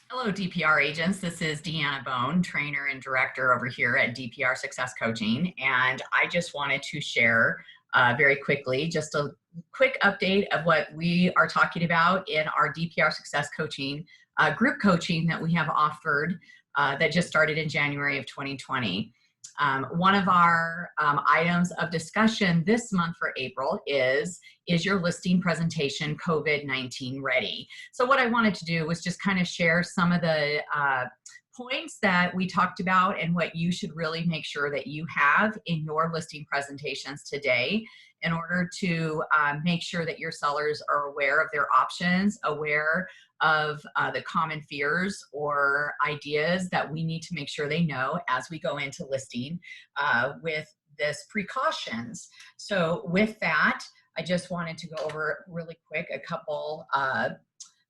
Hello, DPR agents. This is Deanna Bone, trainer and director over here at DPR Success Coaching. And I just wanted to share very quickly just a quick update of what we are talking about in our DPR Success Coaching group coaching that we have offered that just started in January of 2020. One of our items of discussion this month for April is your listing presentation COVID-19 ready? So what I wanted to do was just kind of share some of the points that we talked about and what you should really make sure that you have in your listing presentations today in order to make sure that your sellers are aware of their options, aware of the common fears or ideas that we need to make sure they know as we go into listing with this precautions. So with that, I just wanted to go over really quick a couple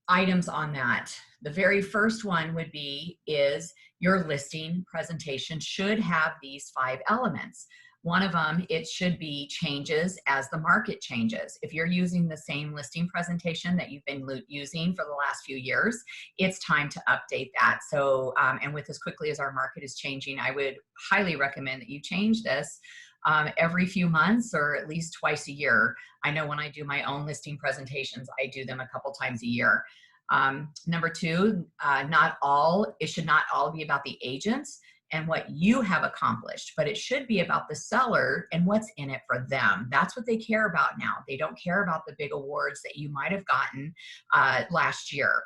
items on that. The very first one would be is your listing presentation should have these 5 elements. One of them, it should be changes as the market changes. If you're using the same listing presentation that you've been using for the last few years, it's time to update that. So, and with as quickly as our market is changing, I would highly recommend that you change this every few months or at least twice a year. I know when I do my own listing presentations, I do them a couple times a year. Number 2, it should not all be about the agents and what you have accomplished, but it should be about the seller and what's in it for them. That's what they care about now. They don't care about the big awards that you might have gotten last year.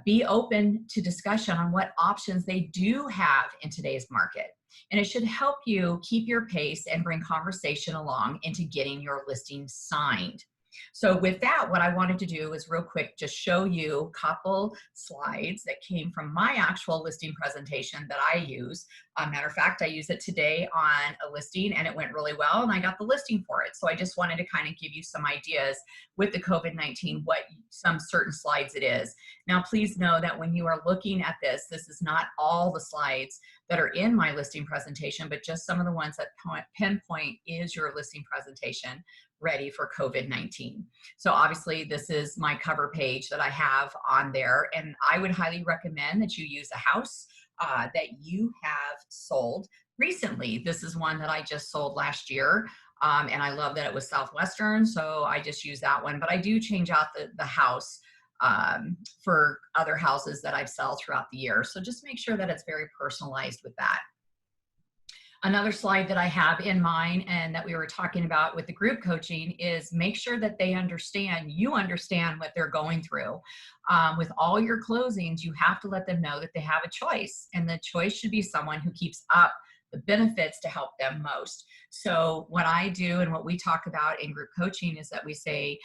Be open to discussion on what options they do have in today's market. And it should help you keep your pace and bring conversation along into getting your listing signed. So with that, what I wanted to do is real quick, just show you a couple slides that came from my actual listing presentation that I use. Matter of fact, I use it today on a listing and it went really well and I got the listing for it. So I just wanted to kind of give you some ideas with the COVID-19, what some certain slides it is. Now, please know that when you are looking at this, this is not all the slides that are in my listing presentation, but just some of the ones that pinpoint is your listing presentation ready for COVID-19. So obviously this is my cover page that I have on there, and I would highly recommend that you use a house that you have sold recently. This is one that I just sold last year, and I love that it was Southwestern, so I just use that one, but I do change out the house for other houses that I sell throughout the year. So just make sure that it's very personalized with that. Another slide that I have in mind and that we were talking about with the group coaching is make sure that they understand, you understand what they're going through. With all your closings, you have to let them know that they have a choice, and the choice should be someone who keeps up the benefits to help them most. So what I do and what we talk about in group coaching is that we say,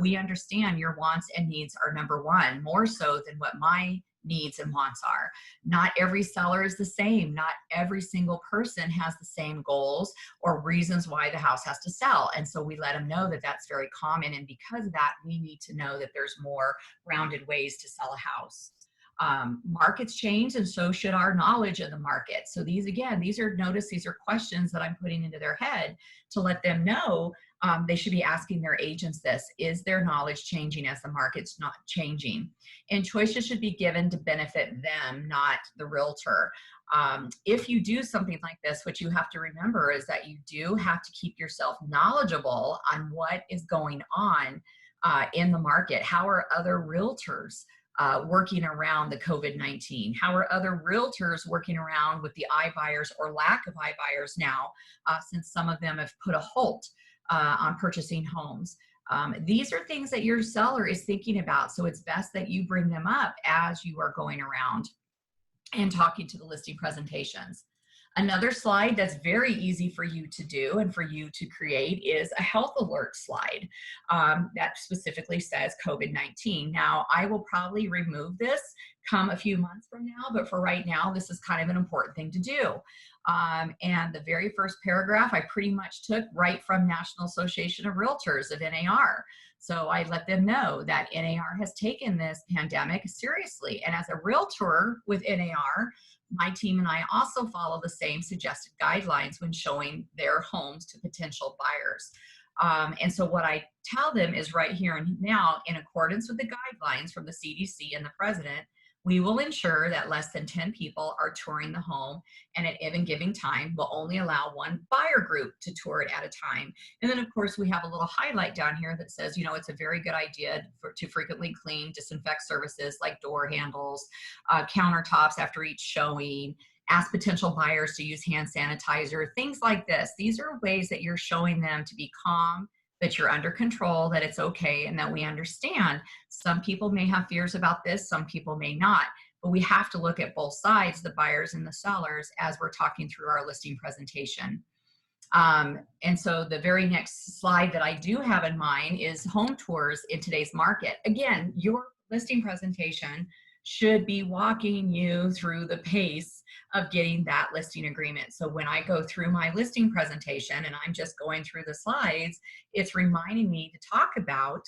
we understand your wants and needs are number one, more so than what my needs and wants are. Not every seller is the same. Not every single person has the same goals or reasons why the house has to sell. And so we let them know that that's very common. And because of that, we need to know that there's more rounded ways to sell a house. Markets change, and so should our knowledge of the market. So these are questions that I'm putting into their head to let them know they should be asking their agents this: is their knowledge changing as the market's not changing? And choices should be given to benefit them, not the realtor. If you do something like this, what you have to remember is that you do have to keep yourself knowledgeable on what is going on in the market. How are other realtors working around the COVID-19? How are other realtors working around with the iBuyers or lack of iBuyers now, since some of them have put a halt on purchasing homes? These are things that your seller is thinking about, so it's best that you bring them up as you are going around and talking to the listing presentations. Another slide that's very easy for you to do and for you to create is a health alert slide that specifically says COVID-19. Now, I will probably remove this come a few months from now, but for right now, this is kind of an important thing to do. And the very first paragraph I pretty much took right from National Association of Realtors of NAR. So I let them know that NAR has taken this pandemic seriously. And as a realtor with NAR, my team and I also follow the same suggested guidelines when showing their homes to potential buyers. And so what I tell them is right here and now, in accordance with the guidelines from the CDC and the president, We will ensure that less than 10 people are touring the home, and at any given time, we'll only allow one buyer group to tour it at a time. And then, of course, we have a little highlight down here that says, it's a very good idea to frequently clean, disinfect surfaces like door handles, countertops after each showing, ask potential buyers to use hand sanitizer, things like this. These are ways that you're showing them to be calm, that you're under control, that it's okay, and that we understand. Some people may have fears about this, some people may not, but we have to look at both sides, the buyers and the sellers, as we're talking through our listing presentation. And so the very next slide that I do have in mind is home tours in today's market. Again, your listing presentation should be walking you through the pace of getting that listing agreement. So when I go through my listing presentation and I'm just going through the slides, it's reminding me to talk about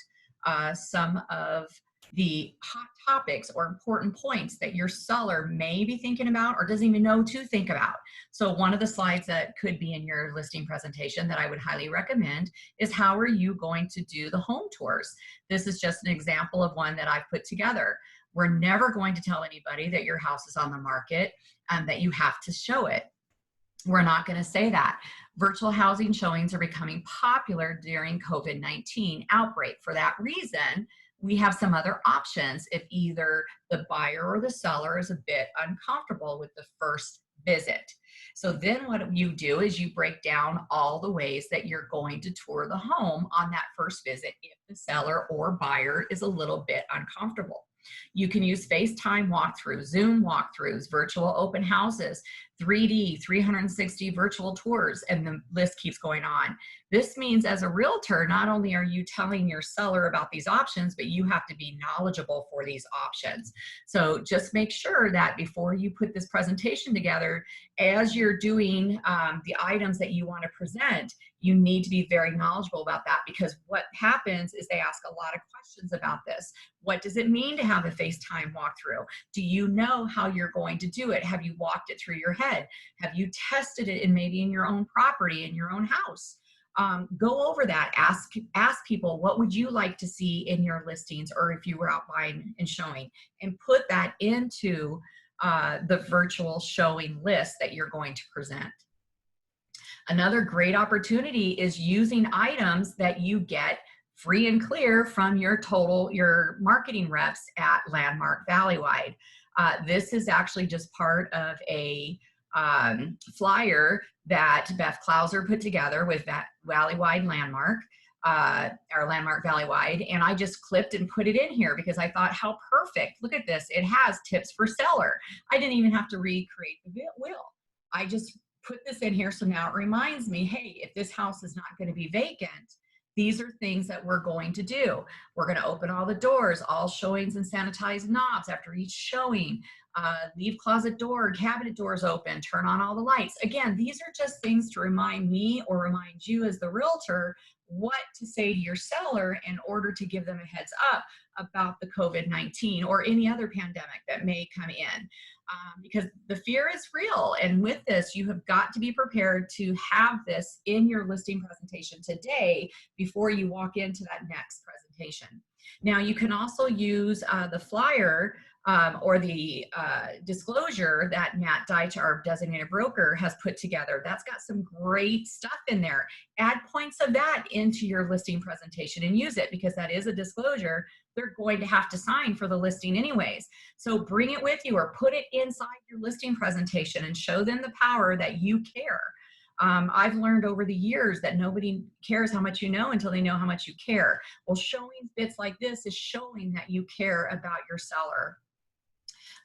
some of the hot topics or important points that your seller may be thinking about or doesn't even know to think about. So one of the slides that could be in your listing presentation that I would highly recommend is, how are you going to do the home tours? This is just an example of one that I've put together. We're never going to tell anybody that your house is on the market and that you have to show it. We're not going to say that. Virtual housing showings are becoming popular during COVID-19 outbreak. For that reason, we have some other options if either the buyer or the seller is a bit uncomfortable with the first visit. So then what you do is you break down all the ways that you're going to tour the home on that first visit if the seller or buyer is a little bit uncomfortable. You can use FaceTime walkthroughs, Zoom walkthroughs, virtual open houses, 3D, 360 virtual tours, and the list keeps going on. This means as a realtor, not only are you telling your seller about these options, but you have to be knowledgeable for these options. So just make sure that before you put this presentation together, as you're doing the items that you want to present, you need to be very knowledgeable about that, because what happens is they ask a lot of questions about this. What does it mean to have a FaceTime walkthrough? Do you know how you're going to do it? Have you walked it through your head? Have you tested it maybe in your own property, in your own house? Go over that. Ask people, what would you like to see in your listings, or if you were out buying and showing, and put that into the virtual showing list that you're going to present. Another great opportunity is using items that you get free and clear from your marketing reps at Landmark Valleywide. This is actually just part of a flyer that Beth Klauser put together with that Valleywide Landmark, our Landmark Valleywide, and I just clipped and put it in here because I thought, how perfect. Look at this. It has tips for seller. I didn't even have to recreate the wheel. I just put this in here, so now it reminds me, hey, if this house is not going to be vacant, these are things that we're going to do. We're going to open all the doors, all showings and sanitize knobs after each showing, leave closet door, cabinet doors open, turn on all the lights. Again, these are just things to remind me or remind you as the realtor what to say to your seller in order to give them a heads up about the COVID-19 or any other pandemic that may come in. Because the fear is real. And with this, you have got to be prepared to have this in your listing presentation today before you walk into that next presentation. Now, you can also use the flyer or the disclosure that Matt Deitch, our designated broker, has put together. That's got some great stuff in there. Add points of that into your listing presentation and use it, because that is a disclosure they're going to have to sign for the listing anyways. So bring it with you or put it inside your listing presentation and show them the power that you care. I've learned over the years that nobody cares how much you know until they know how much you care. Well, showing bits like this is showing that you care about your seller.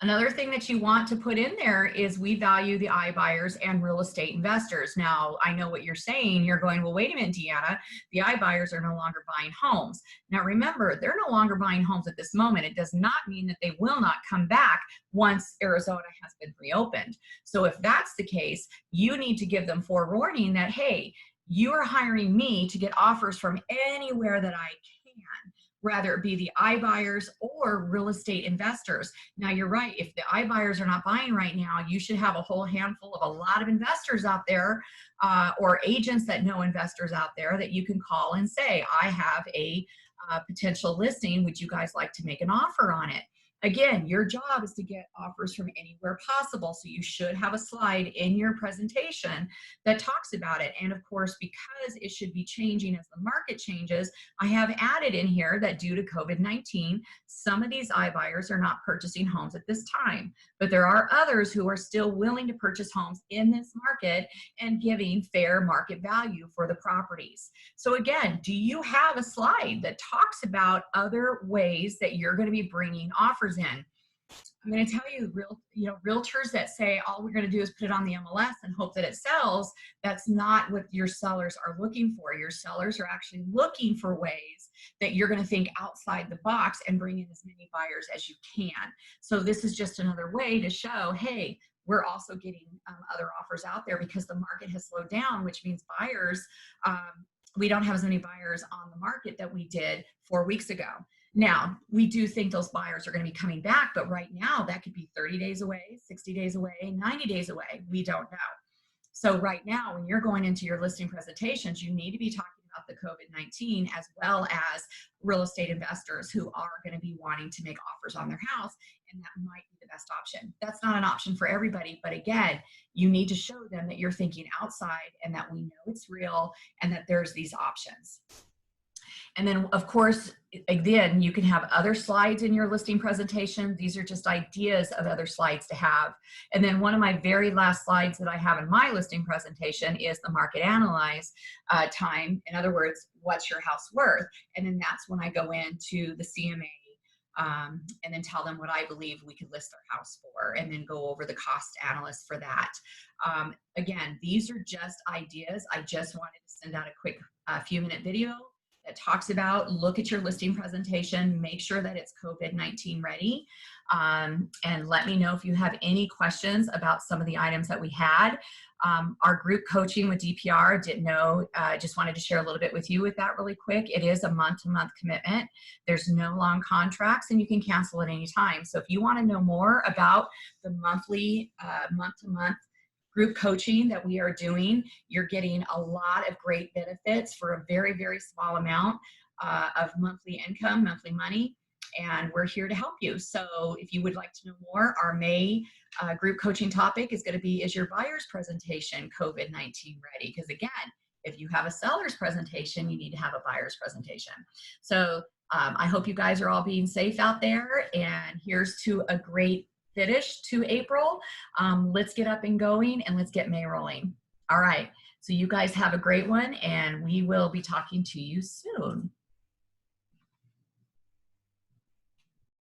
Another thing that you want to put in there is, we value the iBuyers and real estate investors. Now, I know what you're saying. You're going, well, wait a minute, Deanna, the iBuyers are no longer buying homes. Now, remember, they're no longer buying homes at this moment. It does not mean that they will not come back once Arizona has been reopened. So if that's the case, you need to give them forewarning that, hey, you are hiring me to get offers from anywhere that I can, rather it be the iBuyers or real estate investors. Now, you're right. If the iBuyers are not buying right now, you should have a whole handful of a lot of investors out there or agents that know investors out there that you can call and say, I have a potential listing. Would you guys like to make an offer on it? Again, your job is to get offers from anywhere possible. So you should have a slide in your presentation that talks about it. And of course, because it should be changing as the market changes, I have added in here that due to COVID-19, some of these iBuyers are not purchasing homes at this time, but there are others who are still willing to purchase homes in this market and giving fair market value for the properties. So again, do you have a slide that talks about other ways that you're going to be bringing offers in? I'm going to tell you, realtors that say all we're going to do is put it on the MLS and hope that it sells. That's not what your sellers are looking for. Your sellers are actually looking for ways that you're going to think outside the box and bring in as many buyers as you can. So this is just another way to show, hey, we're also getting other offers out there because the market has slowed down, which means buyers, we don't have as many buyers on the market that we did 4 weeks ago. Now, we do think those buyers are going to be coming back, but right now that could be 30 days away, 60 days away, 90 days away. We don't know. So right now, when you're going into your listing presentations, you need to be talking about the COVID-19 as well as real estate investors who are going to be wanting to make offers on their house, and that might be the best option. That's not an option for everybody, but again, you need to show them that you're thinking outside and that we know it's real and that there's these options. And then, of course, again, you can have other slides in your listing presentation. These are just ideas of other slides to have. And then one of my very last slides that I have in my listing presentation is the market analyze time. In other words, what's your house worth? And then that's when I go into the CMA and then tell them what I believe we could list our house for, and then go over the cost analyst for that. Again, these are just ideas. I just wanted to send out a quick few-minute video that talks about, look at your listing presentation, make sure that it's COVID-19 ready, and let me know if you have any questions about some of the items that we had. Our group coaching with DPR, didn't know, just wanted to share a little bit with you with that really quick. It is a month-to-month commitment. There's no long contracts and you can cancel at any time. So if you want to know more about the monthly, month-to-month group coaching that we are doing, you're getting a lot of great benefits for a very, very small amount of monthly income, monthly money, and we're here to help you. So if you would like to know more, our May group coaching topic is going to be, is your buyer's presentation COVID-19 ready? Because again, if you have a seller's presentation, you need to have a buyer's presentation. So I hope you guys are all being safe out there, and here's to a great finish to April. Let's get up and going, and let's get May rolling. All right, so you guys have a great one, and we will be talking to you soon.